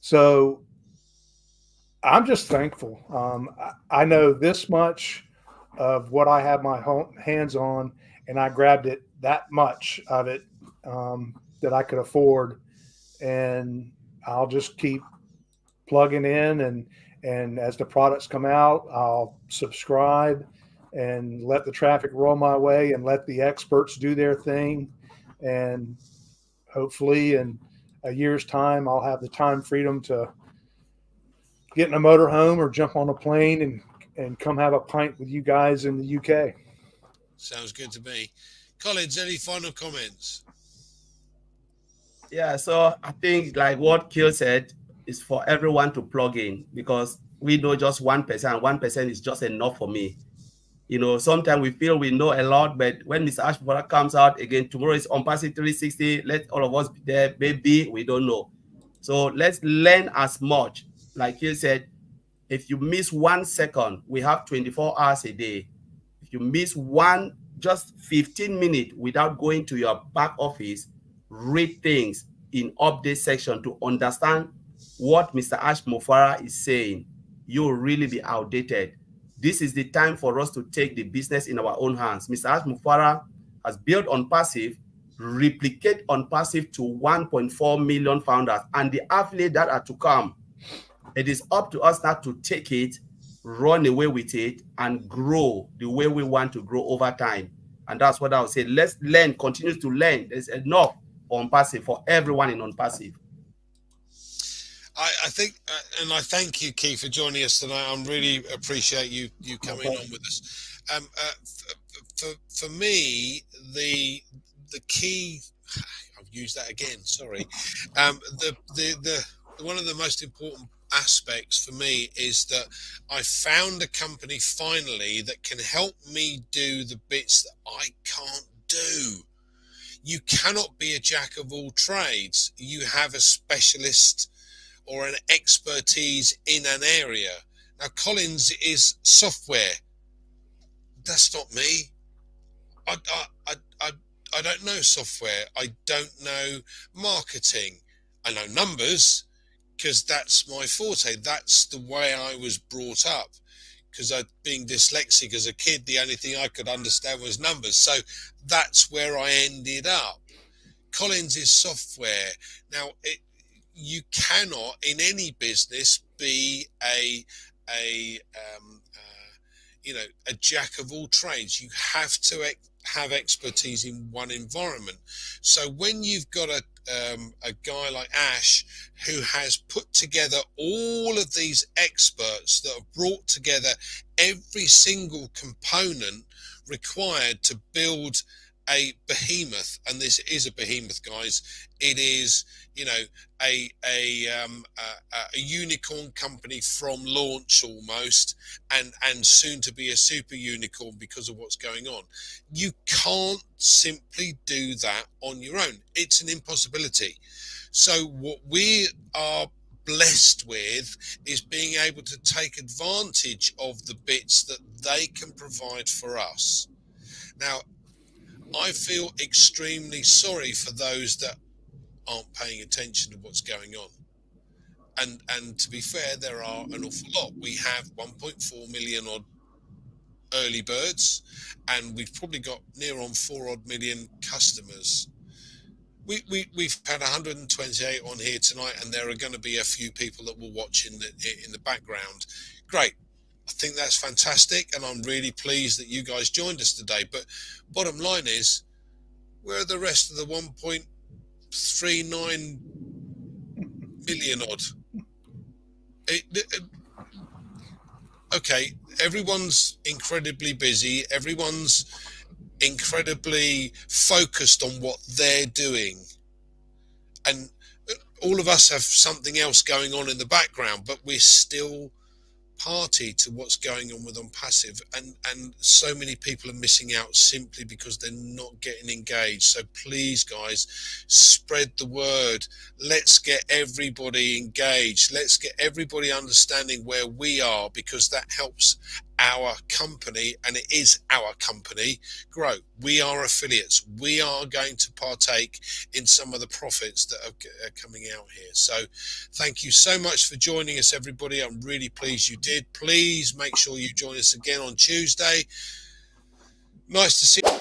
So I'm just thankful. I know this much of what I have my hands on, and I grabbed it, that much of it that I could afford, and I'll just keep plugging in, and as the products come out, I'll subscribe and let the traffic roll my way and let the experts do their thing. And hopefully in a year's time, I'll have the time freedom to get in a motorhome or jump on a plane and come have a pint with you guys in the UK. Sounds good to me. Collins, any final comments? Yeah, so I think like what Kiel said is for everyone to plug in, because we know just 1%. 1% is just enough for me. Sometimes we feel we know a lot, but when Mr. Ashbrook comes out again, tomorrow is OnPassive 360. Let all of us be there. Maybe we don't know. So let's learn as much. Like he said, if you miss 1 second, we have 24 hours a day. If you miss just 15 minutes without going to your back office, read things in update section to understand what Mr. Ash Mofara is saying, you'll really be outdated. This is the time for us to take the business in our own hands. Mr. Ash Mofara has built OnPassive, replicate OnPassive to 1.4 million founders, and the affiliate that are to come. It is up to us now to take it, run away with it, and grow the way we want to grow over time. And that's what I would say. Let's learn, continue to learn. There's enough OnPassive for everyone in OnPassive. I think, and I thank you, Keith, for joining us tonight. I really appreciate you coming on with us. For me, the key, I've used that again. Sorry. The one of the most important aspects for me is that I found a company finally that can help me do the bits that I can't do. You cannot be a jack of all trades. You have a specialist or an expertise in an area. Now, Collins is software. That's not me. I don't know software. I don't know marketing. I know numbers because that's my forte. That's the way I was brought up. Because being dyslexic as a kid, the only thing I could understand was numbers. So that's where I ended up. Collins is software. Now, you cannot in any business be a jack of all trades. You have to have expertise in one environment. So when you've got a guy like Ash who has put together all of these experts that have brought together every single component required to build a behemoth, and this is a behemoth, guys. It is, a unicorn company from launch almost, and soon to be a super unicorn because of what's going on. You can't simply do that on your own. It's an impossibility. So what we are blessed with is being able to take advantage of the bits that they can provide for us. Now, I feel extremely sorry for those that aren't paying attention to what's going on. And to be fair, there are an awful lot. We have 1.4 million odd early birds, and we've probably got near on 4 odd million customers. We've had 128 on here tonight, and there are going to be a few people that will watch in the background. Great. I think that's fantastic, and I'm really pleased that you guys joined us today. But bottom line is, where are the rest of the 1.39 million odd? Okay, everyone's incredibly busy. Everyone's incredibly focused on what they're doing. And all of us have something else going on in the background, but we're still party to what's going on with OnPassive, and so many people are missing out simply because they're not getting engaged. So please, guys, spread the word. Let's get everybody engaged. Let's get everybody understanding where we are, because that helps our company, and it is our company, grow. We are affiliates. We are going to partake in some of the profits that are coming out here. So thank you so much for joining us, everybody. I'm really pleased you did. Please make sure you join us again on Tuesday. Nice to see you.